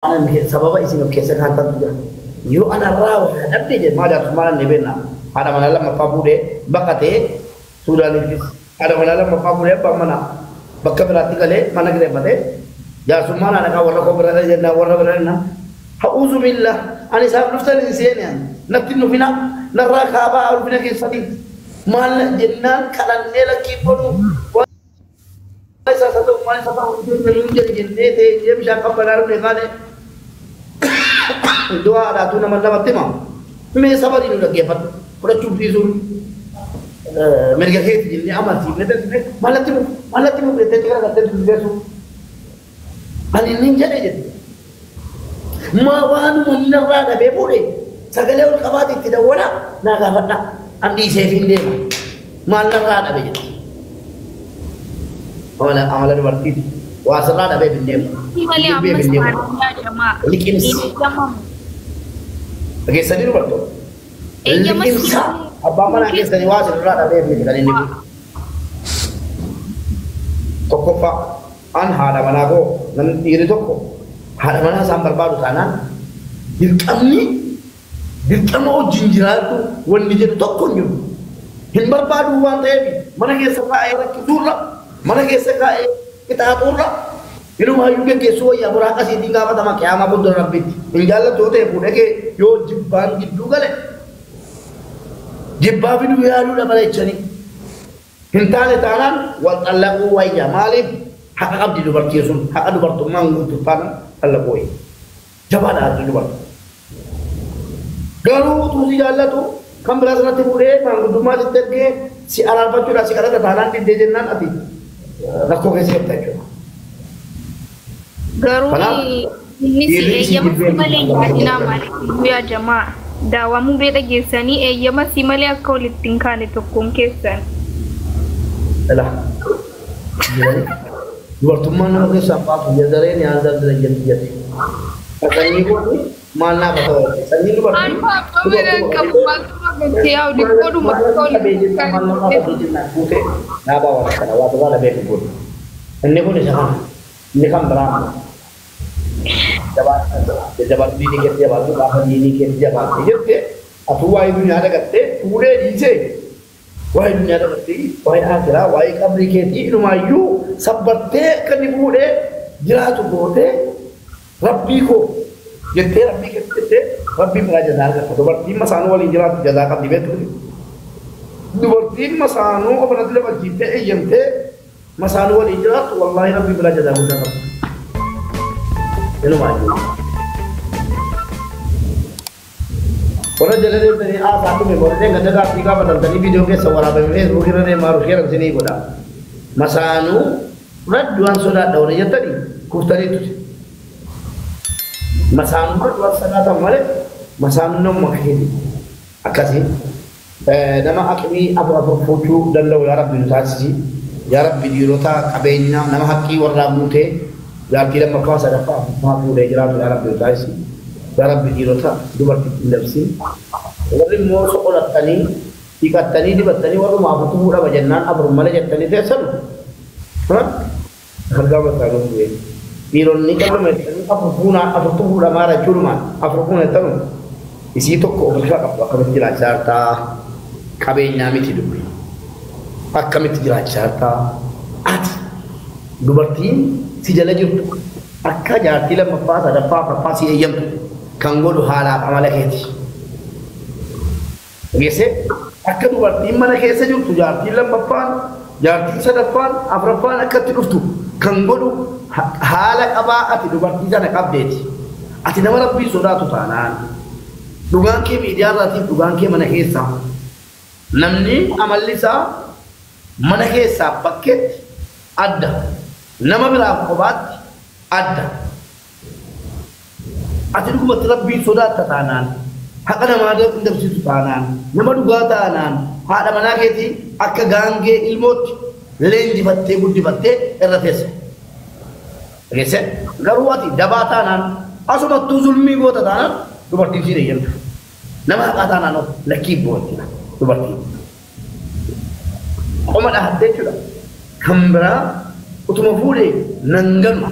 أنا سبب اسمه كيسة كانت تدور يو أنا راو أبدي جد ما جات سمعنا نبينا هذا من الله مفابوده بكته سورة الكيس هذا من الله مفابوده بمنا بكبراتي كله mana كده بده يا سمعنا أنا كورنا كبرنا جدنا ورنا برنا أعوذ بالله أنا سأب نفسي نسيني نبتنو فينا نرى كابا أو فينا كيساتي مال جنان كلام نيلا كيبونو ऐसा तो हमारे साथ उनके मिलूंगे जिन्ने थे ये भी शाखा बनारस में खाने दुआ रातू न मतलब आते मां मैं सवारी नहीं लगे पर पूरा चुप थी सुन मेरे घर के जिन्ने आम थी मैं तो मालती में बेटे तेरा करते तुम देखो अने नहीं जाने जते मावान मुन्ना रागा बेबुरे सगले उन कबादी तिदा वरा नागा फटा अंडी से फिंदे मालना रागा बेजते ولا عمل الورتي واصلنا ده بالنيم لكن oke sendiri bertu apa mana ke sendiri wasil rada be bi kan ini toko pak an hada mana ko nan iri toko hada mana sambar baru sana dilkamni jinjiratu wonni je toko nyum hin barbadu wa tebi mana ke safa ay rakidura mana kesa kae kita aturra ilu mayu ke keso ya buraka si dinga mata ma kiyama budur rabbi injalla to te pude ke yo jibban giddu gale jibba bidu yalu da male chani hintane tanan wal talaqu wa jamalib hak abdi du barti sun hak adu bartu mangu tu pan Allah boy jabada adu bar garu tu si jalla tu kam belasna te pude mangu du ma ke si alal batu si kada tanan di dejenan ati rakko ke siapa itu? Garuni ini sih masih malah ya malik ya jama. Dawamu beda gesani ya masih malah kau litingkan itu kongkesan. Alah. Luar tu mana ke siapa tu jadare ni anda derajat jadi. Akan ni pun mana betul. Seni luar. Apa beda kamu waktu kau di kodu kau litingkan. Nah bawa kana waktu ada bebe pun. Ini pun disahkan. Ini kan berapa? Jabat ini kerja baru, bahkan ini kerja baru. Jadi, aku wahai dunia ada kata, pure jize. Wahai dunia ada kata, wahai akhirat, wahai kabri kerja, numayu, sabbate kan ibu de, jelas tu bote, Rabbi ko. Jadi Rabbi kerja, Rabbi mengajar darah. Kalau berarti masanu wali jelas jadah kan dibet tu. Berarti masanu apa nanti lepas jipe, yang te masanu wal ijrat wallahi rabbi belajar dah mudah. Ini maju. Orang jadi dari satu memori ni ganda dah tiga pada tadi video ke sawara beres mungkin ada maru kira sini kuda. Masanu berat dua sudah daun aja tadi kustari itu. Masanu berat dua sudah tahu mana? Masanu nom makin akasi. Nama akmi abu foto dan lalu Arab binutasi. Ya Rabbi dirota kabenya nama haki warna mute ya kira makasa dapat mampu dejara ya Rabbi taisi ya Rabbi dirota dua tiga nafsi wali mo sokolat tani ikat tani di batani waru maafu tu mura bajannan abur malaja tani tesan ha harga batalo gue iron ni kalau metan afu tu mura mara curma afu puna tanu isi to ko berka apa jelas carta kabenya miti dubi akkamit jiraachata ati dubartiin si jala jirtu akka jaartii lammaffaa sadaffaa afuraffaa si eeyyamtu kan godhu haalaaf amala keeti geesse akka dubartiin mana keessa jirtu jaartii lammaffaan jaartii sadaffaan afuraffaan akkatti dhuftu kan godhu haala qabaa ati dubartii sana qabdeeti ati nama rabbii sodaatu taanaan dhugaan kee miidiyaa irraatiif dhugaan kee mana keessa namni amalli isaa mana keessa bakkeetti adda nama biraaf qobaatti adda ati dhugumatti rabbii sodaatta taanaan haqa namaa dabsiisu taanaan nama dhugaa taanaan haadha manaa keetii akka gaangee ilmootti leenjifattee guddifattee irra teessa geesse garuu ati dabaa taanaan asumattuu zulmii goota taanaan dubartiin si deeyyamtu nama haqaa taanaan lakkii booti dubartiin Oma dah hati juga, kambra, utama fude, nanggam,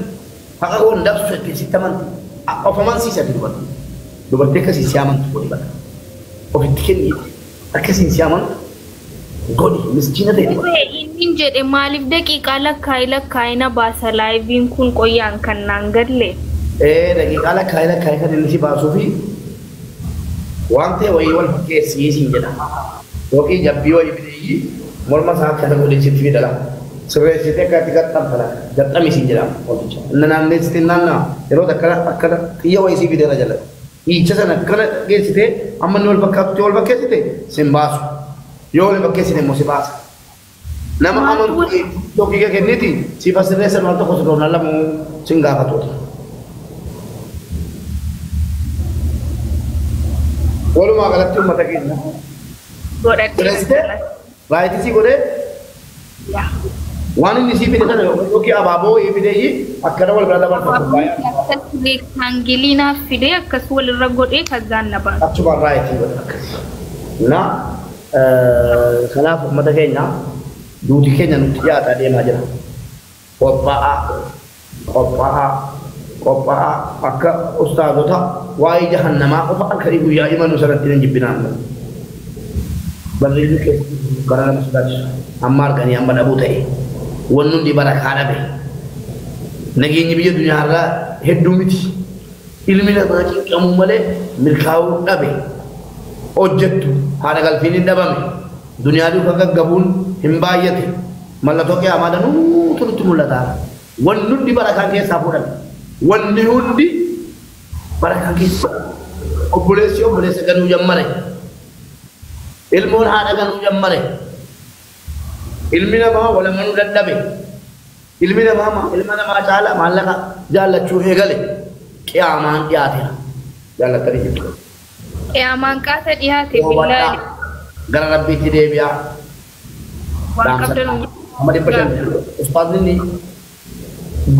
haka ko ndak so ke sitaman, ofaman si sadi dubartii akkasii siyaaman godhi bakka ofitti kenni akkasii siyaaman godhi miskiina ta'e inni jedhe maaliif daqiiqaa lakkaa'ina baasa laayiviin kun qoyyaan kan naan galle daqiiqaa lakkaa'ina kan inni si baasuu fi waan ta'e wayii wal fakkeessii siin jedha yookiin jabbii wayii bidii morma isaa akka godhisitti fidala sirreessitee akka itti gaxxamtala gaxxami siin jedhama wanticha inni naanneessitee naannaa yeroo akkana xiyya wayii sii fideera jala hiicha sana akkana geessitee amma inni wal fakkaatutti wal fakkeessite sin baasu yoo wal fakkeessite immoo si baasa nama amantuu tokkiga kenniti si fasirreessan waan tokko sirroon lamu sin gaafatuuti walumaa galatti uummata keenya godhadhe raayitisii godhee waan inni sii fide sana yookiin abaaboo fideeyyi akkana wal bira dabarfatu hangiliinaaf fidee akkas walirra godhee kazzaan na baasa achumaan raayitii godhe akkasii na kanaaf uummata keenya duuti keenya nutti dhiyaataa deemaa jira qophaa'aa akka ustaazota waa'ee jahannamaa qofa akka guyyaa imanu sanatti hin jibbinaan barreeffamni keessatti gara nama sodaachisu amma arganii amma dhabuu ta'e wanni hundi barakaa dhabe nageenyi biyya duniyaarraa hedduu miti ilmi namaa cinqamuu malee milkaa'uu dhabe hojjettu haadha galfiin hin dhabame duniyaa duuka gaggabuun hin baay'ate mallattoo qiyaamaa danuutu nutti mul'ata wanni hundi barakaa keessaa fuudhame wanni hundi barakaa keessa obboleessa ganuu jammare ilmoon haadha ganuu jammare ilmi namaa wal amanuu dadhabe ilmi namaa ilma namaa caala maallaqa jaallachuu eegale qiyaamaan dhiyaateera jaallattanii jirtu qiyaamaan qaasa dhiyaate billaahi gara rabbiitti deebi'aa waan qabdan amma dhibba shan ustaazni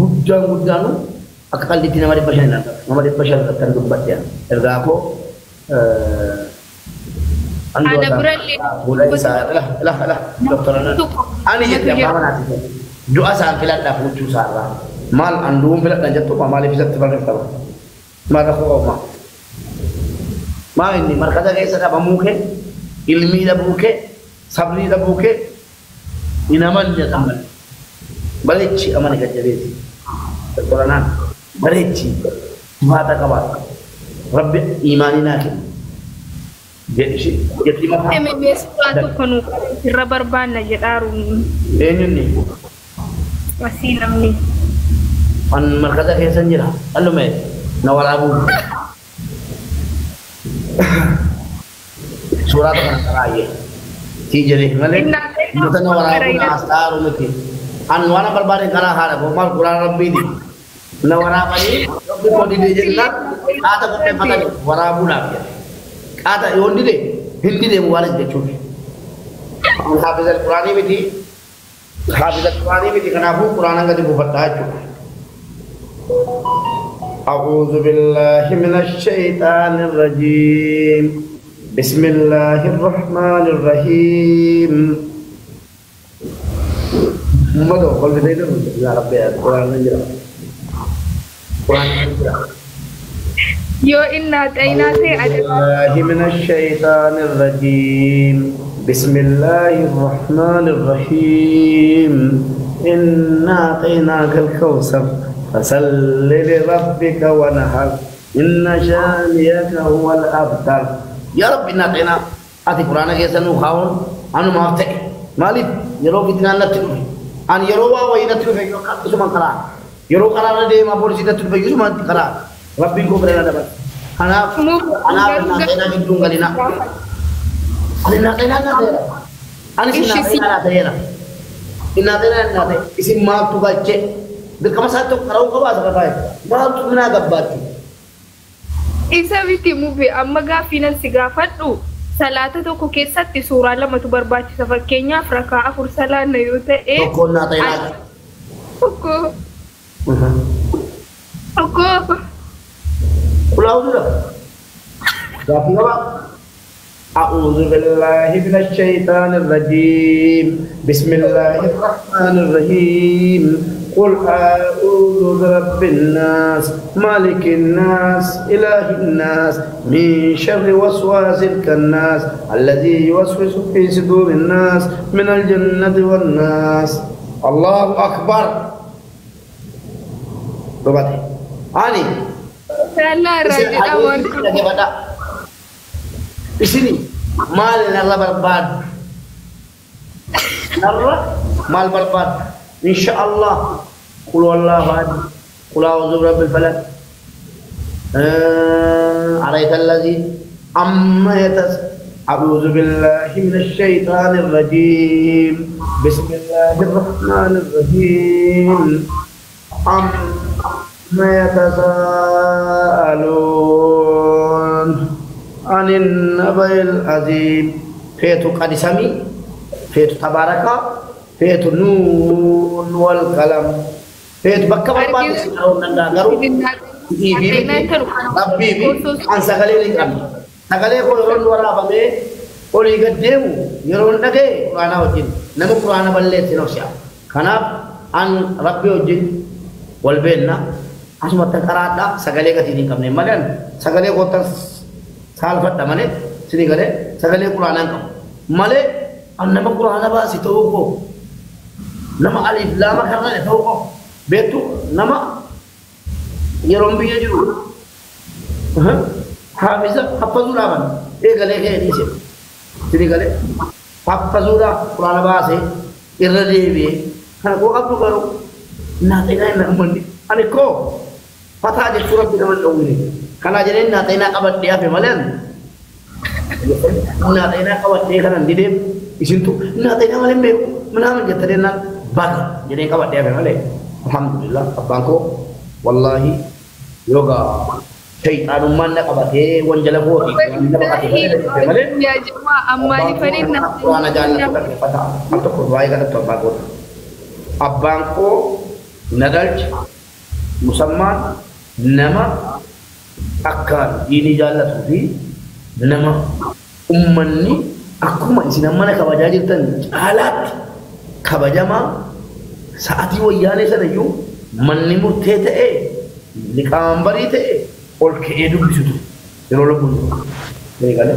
guddaanu akka qalbiitti nama dhibba shan kan dubbadhe ergaa koo ana birallee ani jette abbaa manaati du'a isaan filadhaa fuuchuu isaarraa maal anduun filadhan jettu maaliif isatti barreeffama maal rakkoo maa inni markata keessa dhabamuu kee ilmii dhabuu kee sabrii dhabuu kee inaman jedhaman bareechi amana gajjabeeti qoranaan bareechi du'aata qabaata rabbi imaanii naa kenna jedhi jetti mataa MBS tokko nu irra barbaanna jedhaaru eenyunni asii namni an markata keessan jira allume na waraabuu suuraa kana karaayye si jedhe malee mata na waraabuu na astaaru miti an waan barbaade karaa haadha koo maal quraan rabbiiti na waraabanii rabbi koo didee jennaan haata qopheeffatan waraabuudhaaf jedhe kata yondi de hindi de mubarak de chuti hafiz al-qurani miti kana bu qur'an ga de bufatta chu a'udhu billahi minash shaitanir rajim bismillahir rahmanir rahim mado kol de ya rabbi qur'an jira Yo inna tainate Allahi minash shaitanir rajim Bismillahir rahmanir rahim Inna tainakal kawsar Fasalli li rabbika wanhar Inna shaniyaka huwal abtar Ya Rabbi inna taina ati Qur'ana keessa nu khawun anu maaf ta'e maalif yeroo fitnaan natti dhufe an yeroo waa wayii natti dhufe isuma karaa yeroo karaarra deemaa poolisii natti dhufe isuma karaa Rabbi ko berada dapat. Anak nak kena hidung kali nak. Ani nak kena nak deh. Ani sih nak kena deh lah. Ina deh nak deh. Isi maaf tu baca. Berkama satu kalau kau bahasa kata. Maaf tu mana dapat. Isa biti mube amma gaaffinan si gaafadhu salaata tokko keessatti suuraa lamatu barbaachisa fakkeenyaaf rakaa afur salaanna yoo ta'e tokko naa ta'e tokko pulau sudah. Tapi apa? A'udzu billahi minasy syaithanir rajim. Bismillahirrahmanirrahim. قل أعوذ برب الناس مالك الناس إله الناس من شر وسواس الكناس الذي يوسوس في صدور الناس من الجنة والناس. الله أكبر. Berarti, ani. Salah raja awak. Di sini mal nala berbad, nala mal berbad. Insyaallah. Qul wallahu ahad. Qul a'udzu birabbil falaq. Araita allazi amma yatas. A'udzu billahi minasy syaithanir rajim. Bismillahirrahmanirrahim. Amma yatasaalun anin nabail azim. Fitu qadisami, fitu tabaraka, fitu nun wal kalam, fitu bakka barbaadu sinaawun nangagaru rabbii fi an sagalee ni qabna. Sagalee kun yeroon waraabamee olii gad deemu yeroon dhagee quraana wajjin nama quraana balleessi nofsi'a. Kanaaf an rabbii wajjin wal beenna asumatti qaraadha sagalee gatii hin qabne malee sagalee kottan saalfadha malee sini galee sagalee quraanaa hin qabu malee an nama quraana baasi ta'uu koo nama alif laama karrane ta'uu koo beektu nama yeroon biyya jiru hafiza haffazuudhaafan eegalee kee dhiise sini galee haffazuudhaaf quraana baasee irra deebi'ee kana koo qabdu garuu naatayna ina umandi ani ko fata je surat bi damal dawni kana jere naatayna qabadde afi malen naatayna qabadde kana ndidem isintu naatayna malen be menaman jettade nan baga jere qabadde afi malen alhamdulillah abbanko wallahi yoga syaitan man qabate wonjala ko ya jemaah amma ni farin ana jalla fata atto ko way kana to bago abbanko nadalch musamman nama akkan ini jallatu fi nama ummanni akkuma isin mana kabajaa jirtan caalaatti kabajama sa'atii wayyaanee sanayyu manni murtee ta'e liqaambarii ta'e ol ka'ee dubbisutu yeroo lubbuun eegale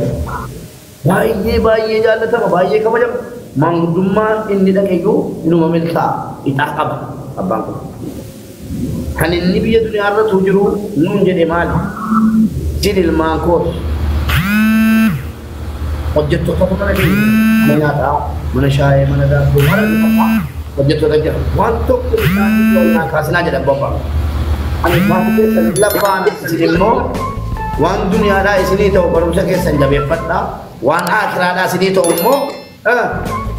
baay'ee jaallatama baay'ee kabajama manguddummaa inni dhaqeyyuu inuma milkaa ixaa qaba abbaan kun kan inni biyya duniyaa irratti jiru nuun jedhe maali sin ilmaan koos hojjettoota kana mana nyaataa mana shaayee mana daabboo mana dhuunfaa hojjettoota jira waan tokko isaanii yoonaa kaasinaa jedha abbaan ani maatii keessan labbaan isin immoo waan duniyaadhaa isinii ta'u barumsa keessan jabeeffadhaa waan aakiraadhaa isinii ta'u immoo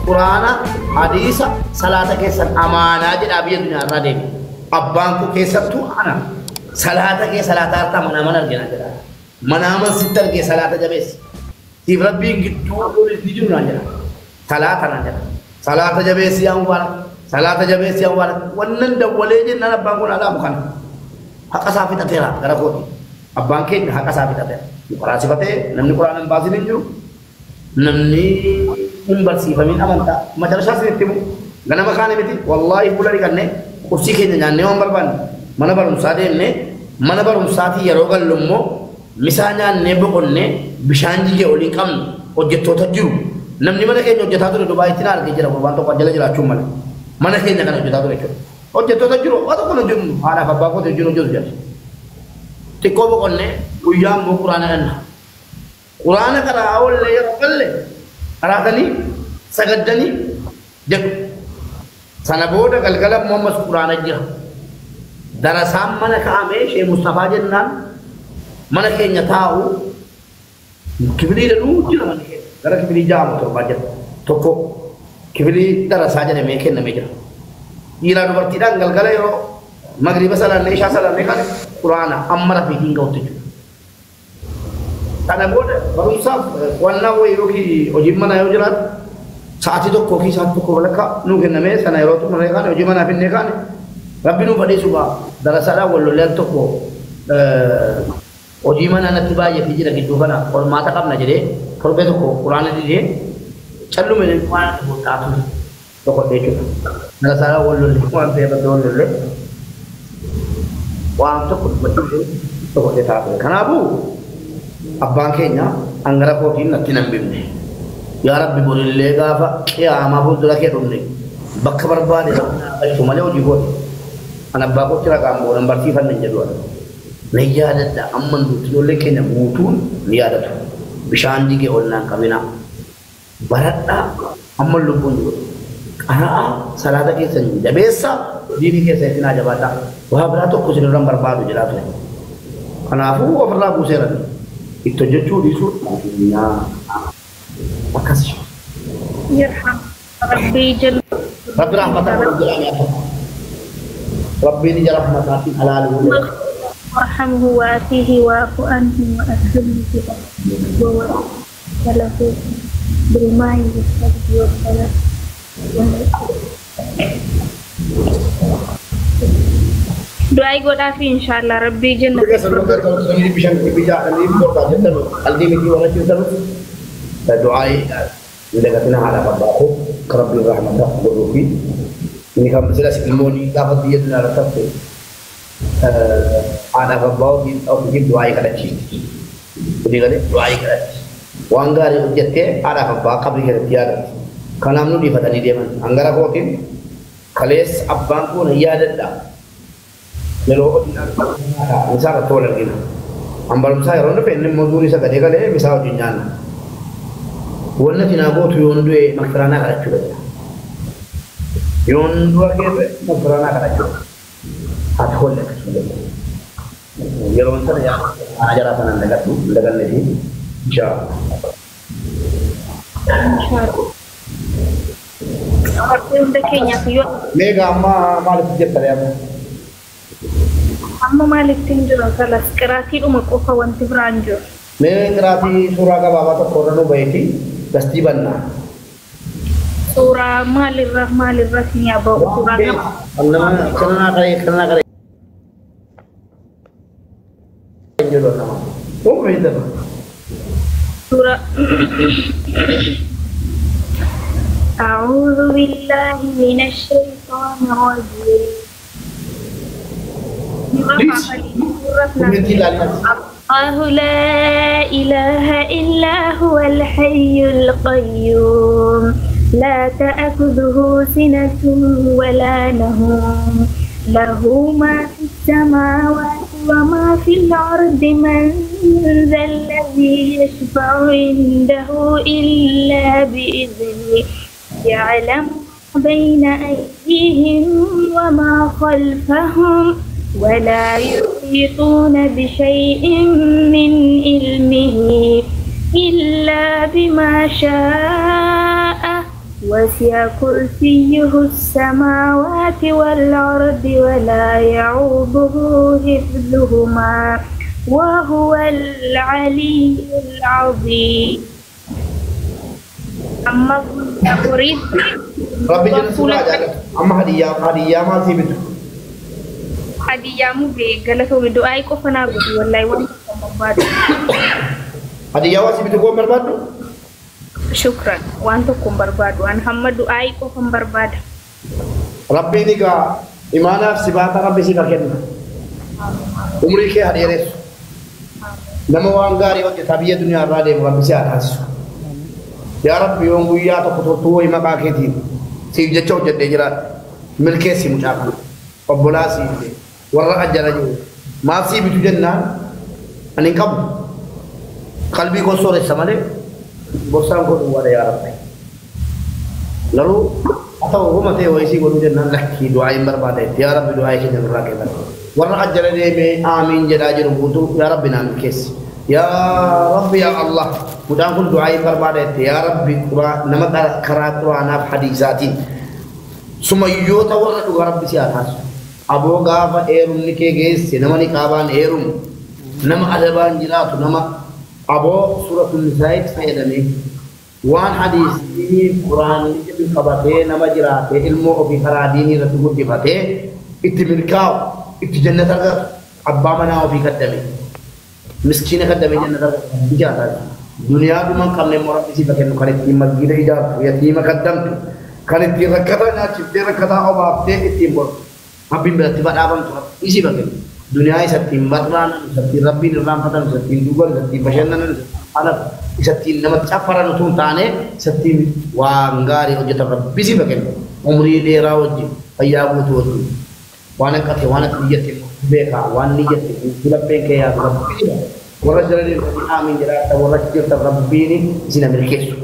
Quraana hadiisa salaata keessan amaanaa jedha biyya duniyaa irraa deemi abbaan ku keessattuu ana salaata kee salaata harta mana argina jedha mana sitti argee salaata jabeessi siif rabbiin gidduu dhulis ni jiru naan jedha salaata naan jedha salaata jabeessi yaa mubaarak salaata jabeessi yaa mubaarak wannan dawwalee jennaan abbaan kun alaamu kana haqa isaa fixateera gara kooti abbaan keenya haqa isaa fixateera quraasifatee namni quraana hin baasin hin jiru namni hin barsiifamin amantaa madarsaa sinitti himu ganama kaane miti wallaahi fuula dhiqannee qursii keenya nyaannee waan barbaanne mana barumsaa deemnee mana barumsaatii yeroo gallu immoo misaa nyaannee boqonnee bishaan jigee oliin qabnu hojjettoota jiru namni mana keenya hojjetaa ture Dubaayitti na argee jira waan tokko jala jiraachuun malee mana keenya kana hojjetaa ture jechuudha hojjettoota jiru waan tokko hojjennu haadhaaf abbaa kootu hojjennu hojjetu jedhu xiqqoo boqonnee guyyaa immoo quraana dhanna quraana kana awwallee yeroo galle araatanii sagaddanii jedhu sana booda galgala Muhammad quraana jira darasaan mana kaa'amee Sheekh Mustafaa jennaan mana keenya taa'u kibilii dhanuu jira mana keenya gara kibilii ja'amu torbaa jira tokko kibilii darasaa jedhamee kennamee jira dhiiraa dubartiidhaan galgala yeroo magriba salaannee ishaa salaannee kan quraana amma rafiitiin ga'utti jiru kana booda barumsaaf wannaa wayii hojiin mana yoo jiraatu sa'aatii tokkoo fi sa'aatii tokko walakkaa nuu kennamee sana yeroo xumuree kaane hojii manaa finnee kaane rabbi nuu badheessu ba'a darasaadhaan wallolleen tokko hojii manaa natti baay'atee jira gidduu kana qormaata qabna jedhee torbee tokko quraana didee callume waan itti booddaatu tokko jechuudha. Nala saala wallollee waan ta'eef wallollee waan tokko dubbachuu tokko taate. Kanaafuu abbaan keenya angara kootiin natti nan bifne. Yaa Rabbi borillee gaafa qiyaamaa fuuldura kee dhumne bakka barbaade dhaqachuu malee hojii goote. Ana abbaa kootti raqaan boodan barsiifanne jedhu. Na yaadadha amma nuti ijoollee keenya guutuun ni yaadatu. Bishaan jigee olnaan qabina. Baradhaa amma lubbuun jiru. Qana'aa salaata keessan jabeessa diinii keessa isin haa jabaadhaa. Waa biraa tokko isinirraan barbaadu jedhaa ture. Kanaafuu ofirraa buuseeran itti hojjechuu dhiisuu akkas. يرحم ربي جل ربي رحمتك ربي نجى رحمتك حلال وارحمه وآتيه واعف عنه وأدخله في رحمتك وله بالماء والثلج والبرد doa goda fi inshallah rabbi jannah لقتنا على رباكم كرب الرحمة والرفي إن كان مثلا سلموني لا فضي يدنا على تفسير على رباكم أو تجيب دعاء كذا شيء بدي كذا دعاء كذا وانغاري وجدته على رباك قبل كذا تيار كلام نودي فتاني dia man anggara kotin kales abang ko niyada da lelo misal tolan gina ambarum saya ronda penne moduri sa gade gale misal jinjana wonna tinaabotu yonduwe maktarana karachuudha yonduwa keessa maktarana karachuudha ati holle yeroo sana yaa ajara sana ndaganne fi inshallah mega amma maalif jettare amma maalif tinjiro salas qiraati dhuma qofa wanti biraan jiru mee qiraati suuraa gabaabaa tokko irra nu baheeti Pasti benar. Surah malirrah sini abang surah apa? Kena kare. Jodoh nama. Oh beda. Surah. A'udzu billahi minasy syaithanir rajim. الله لا إله إلا هو الحي القيوم لا تأخذه سنة ولا نوم له ما في السماوات وما في الأرض من ذا الذي يشفع عنده إلا بإذنه يعلم بين أيديهم وما خلفهم ولا يحيطون بشيء من علمه إلا بما شاء وسع كرسيه السماوات والأرض ولا يعوضه حفظهما وهو العلي العظيم أما أريد ربي جل وعلا أما هدية ما سيبته hadiyamu be galato mi do ay ko fana go wallahi won ko mabado hadiya wasi bitu ko barbado shukran wanto ko barbado an hamadu ay ko barbado rabbi diga imana sibata rabbi sibaken umri ke hadiya nama wangari wajh tabiya dunya rade rabbi si atas ya rabbi yongu ya to ko to imaka keti si je chawje de jira milke si mutaka obbolasi warra ajarajo ma si bitu jenna anin kam qalbi ko sore samale bosan ko wala ya rabbi lalu atau rumate waisi ko jenna lakki du'a barbade ya rabbi du'a ke jenna raketa warra ajarajo be amin jadajiru butu ya rabbi nam kes ya rabbi ya allah mudan kun du'a barbade ya rabbi qur'an nama qara qur'ana hadisati sumayyota warra du rabbi si atas Abu Gafa erum nike geesse nama ni qaban erum nama adaban jiraatu nama abo suratul nisaa fayyadame waan hadis ini Quran ni qabate nama jiraate ilmu ofi faradini ratu guddifate itti milkaaw itti jannata abba mana ofi kaddame miskina kaddame jannata ijata dunya bi man kamne morabbi si bakenno kare masjid ijata yatima kaddamtu kan ittiin rakkataa nyaachiftee rakkataa obaaftee ittiin bor rabbiin biratti badhaafamtu isii bakkee duniyaa isattiin baxraan isattiin rabbiin irraanfatan isattiin duuban isattiin bashannanan ala isattiin namatti caffaran utuu hin taane isattiin waan gaarii hojjetan rabbisii bakkee umrii dheeraa wajjin fayyaa guutuu wajjin waan akkate waan akka niyyatti beekaa waan niyyatti filabbeen kee yaadu rabbisii bakkee warra jiranii aamin jedhaa warra jirtan rabbiin isin amirkeessu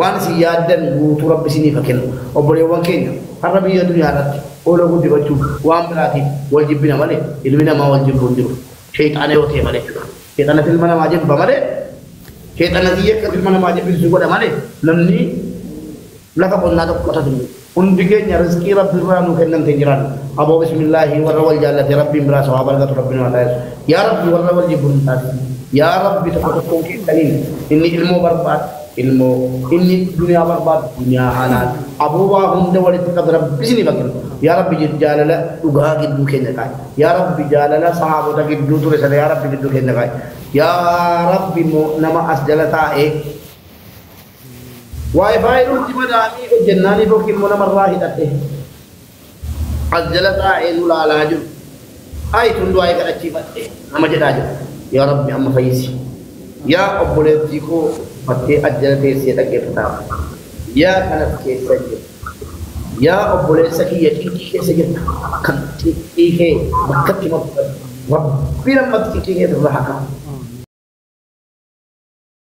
waan isin yaaddan guutuu rabbi isiniif kennu obboleewwan keenya har'a biyya duniyaa irratti oola guddifachuuf waan biraatiif wal jibbina malee ilmi namaa wal jibbuun jiru sheexaana yoo ta'e malee sheexaanatti ilma namaa jibba malee sheexaanatti yakka ilma namaa jibbisiisu godha malee namni lafa qonnaa tokko qotatu hundi keenya rizqii rabbi irraa nuu kennamte jiraan aboo bismillaahi warra wal jaallate rabbiin biraa sawaa bargatu rabbiin waa taasisu yaa rabbi warra wal jibbuun taasisu yaa rabbi tokko tokkoon keessaniin inni ilmoo barbaadu ilmoo inni duniyaa barbaadu duniyaa halal abuubaa hunda walitti qabu rabbi isinii bakkeenu yaa rabbi jaalala dhugaa gidduu keenya kaa'i yaa rabbi jaalala sahaabota gidduu ture sana yaa rabbi gidduu keenya kaa'i yaa rabbi nama as jala taa'ee waayifaayi nutti madaanii hojjennaaniif yookiin immoo namarraa hidhadhe as jala taa'ee nu laalaa jiru ayi tunduu ayi kadhachiifadhe nama jedhaa jiru yaa rabbi amma fayyisi yaa obboleettii koo fakkee ajjala teessee dhaggeeffataa yaa kanas keessa jiru yaa obboleessa kiyya xiqqii keessa jirta kan xiqqii kee bakkatti maqbatu rabbi lammatti xiqqii keessa irraa haqaa